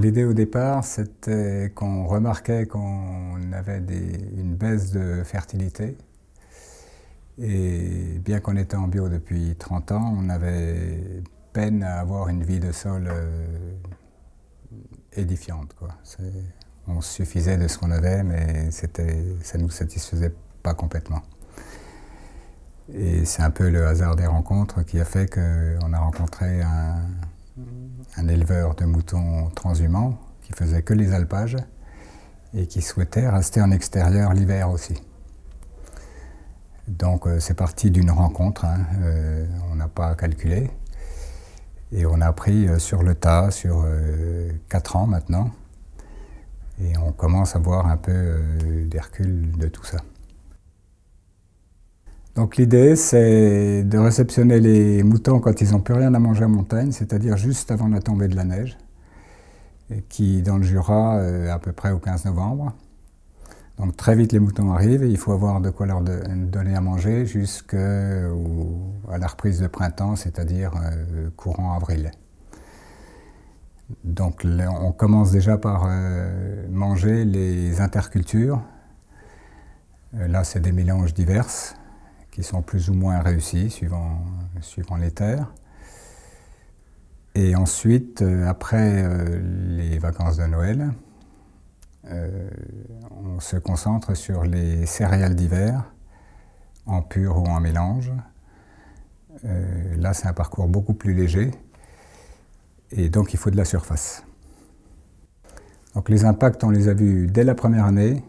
l'idée au départ, c'était qu'on remarquait qu'on avait une baisse de fertilité. Et bien qu'on était en bio depuis 30 ans, on avait peine à avoir une vie de sol édifiante, quoi. On suffisait de ce qu'on avait, mais ça ne nous satisfaisait pas complètement. Et c'est un peu le hasard des rencontres qui a fait qu'on a rencontré un éleveur de moutons transhumants qui faisait que les alpages et qui souhaitait rester en extérieur l'hiver aussi. Donc c'est parti d'une rencontre, hein. On n'a pas calculé et on a appris sur le tas, sur 4 ans maintenant, et on commence à voir un peu des reculs de tout ça. Donc l'idée, c'est de réceptionner les moutons quand ils n'ont plus rien à manger en montagne, c'est-à-dire juste avant la tombée de la neige, qui dans le Jura à peu près au 15 novembre. Donc très vite les moutons arrivent et il faut avoir de quoi leur donner à manger jusqu'à la reprise de printemps, c'est-à-dire courant avril. Donc on commence déjà par manger les intercultures. Là c'est des mélanges divers qui sont plus ou moins réussis suivant les terres. Et ensuite, après les vacances de Noël, on se concentre sur les céréales d'hiver, en pur ou en mélange. Là, c'est un parcours beaucoup plus léger, et donc il faut de la surface. Donc les impacts, on les a vus dès la première année.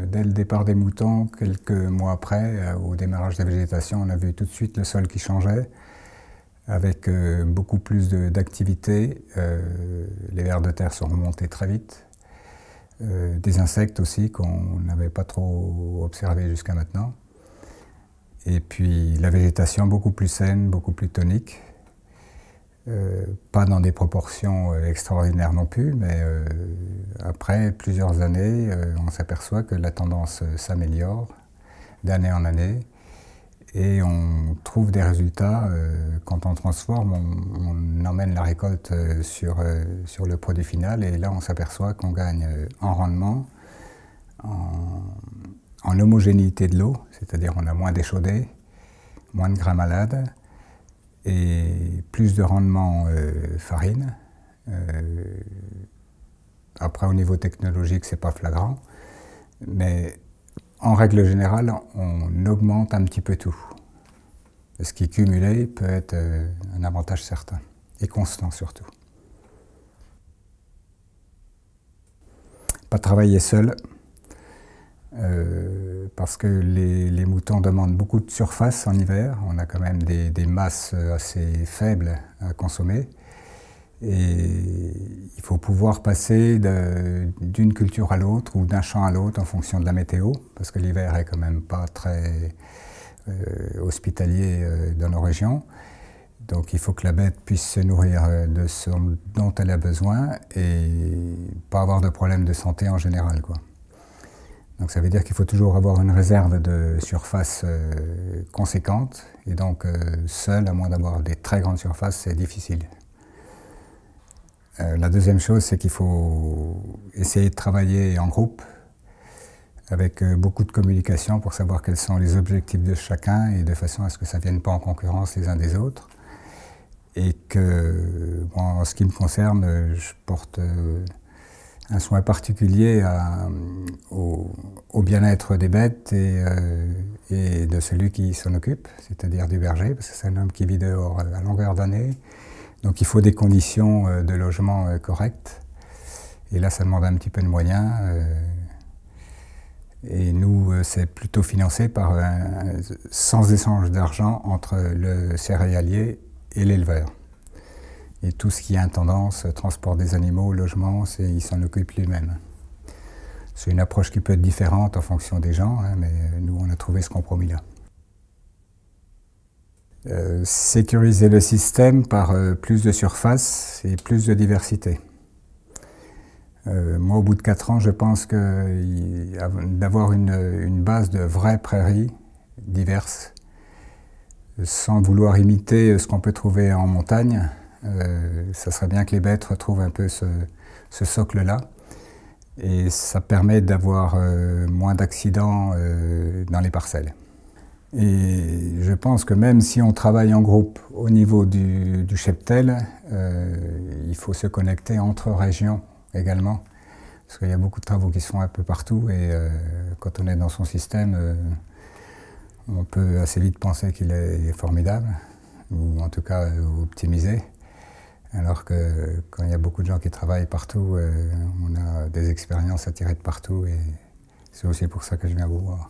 Dès le départ des moutons, quelques mois après, au démarrage de la végétation, on a vu tout de suite le sol qui changeait, avec beaucoup plus d'activité. Les vers de terre sont remontés très vite. Des insectes aussi qu'on n'avait pas trop observés jusqu'à maintenant. Et puis la végétation beaucoup plus saine, beaucoup plus tonique. Pas dans des proportions extraordinaires non plus, mais après plusieurs années, on s'aperçoit que la tendance s'améliore d'année en année et on trouve des résultats. Quand on transforme, on emmène la récolte sur le produit final et là on s'aperçoit qu'on gagne en rendement, en homogénéité de l'eau, c'est-à-dire on a moins d'échaudés, moins de grains malades, et plus de rendement farine. Après, au niveau technologique, c'est pas flagrant, mais en règle générale, on augmente un petit peu tout. Ce qui cumulé peut être un avantage certain, et constant surtout. Pas travailler seul, parce que les moutons demandent beaucoup de surface en hiver. On a quand même des masses assez faibles à consommer. Et il faut pouvoir passer d'une culture à l'autre ou d'un champ à l'autre en fonction de la météo, parce que l'hiver est quand même pas très hospitalier dans nos régions. Donc il faut que la bête puisse se nourrir de ce dont elle a besoin et pas avoir de problème de santé en général, quoi. Donc ça veut dire qu'il faut toujours avoir une réserve de surface conséquente, et donc seul, à moins d'avoir des très grandes surfaces, c'est difficile. La deuxième chose, c'est qu'il faut essayer de travailler en groupe, avec beaucoup de communication pour savoir quels sont les objectifs de chacun, et de façon à ce que ça ne vienne pas en concurrence les uns des autres. Et que, bon, en ce qui me concerne, je porte un soin particulier au bien-être des bêtes et de celui qui s'en occupe, c'est-à-dire du berger, parce que c'est un homme qui vit dehors à longueur d'année. Donc il faut des conditions de logement correctes. Et là, ça demande un petit peu de moyens. Et nous, c'est plutôt financé par sans échange d'argent entre le céréalier et l'éleveur. Et tout ce qui est intendance, transport des animaux, logement, il s'en occupe lui-même. C'est une approche qui peut être différente en fonction des gens, hein, mais nous, on a trouvé ce compromis-là. Sécuriser le système par plus de surface et plus de diversité. Moi, au bout de 4 ans, je pense que d'avoir une base de vraies prairies diverses, sans vouloir imiter ce qu'on peut trouver en montagne, ça serait bien que les bêtes retrouvent un peu ce socle-là. Et ça permet d'avoir moins d'accidents dans les parcelles. Et je pense que même si on travaille en groupe au niveau du cheptel, il faut se connecter entre régions également. Parce qu'il y a beaucoup de travaux qui se font un peu partout et quand on est dans son système, on peut assez vite penser qu'il est formidable, ou en tout cas optimisé. Alors que quand il y a beaucoup de gens qui travaillent partout, on a des expériences à tirer de partout et c'est aussi pour ça que je viens vous voir.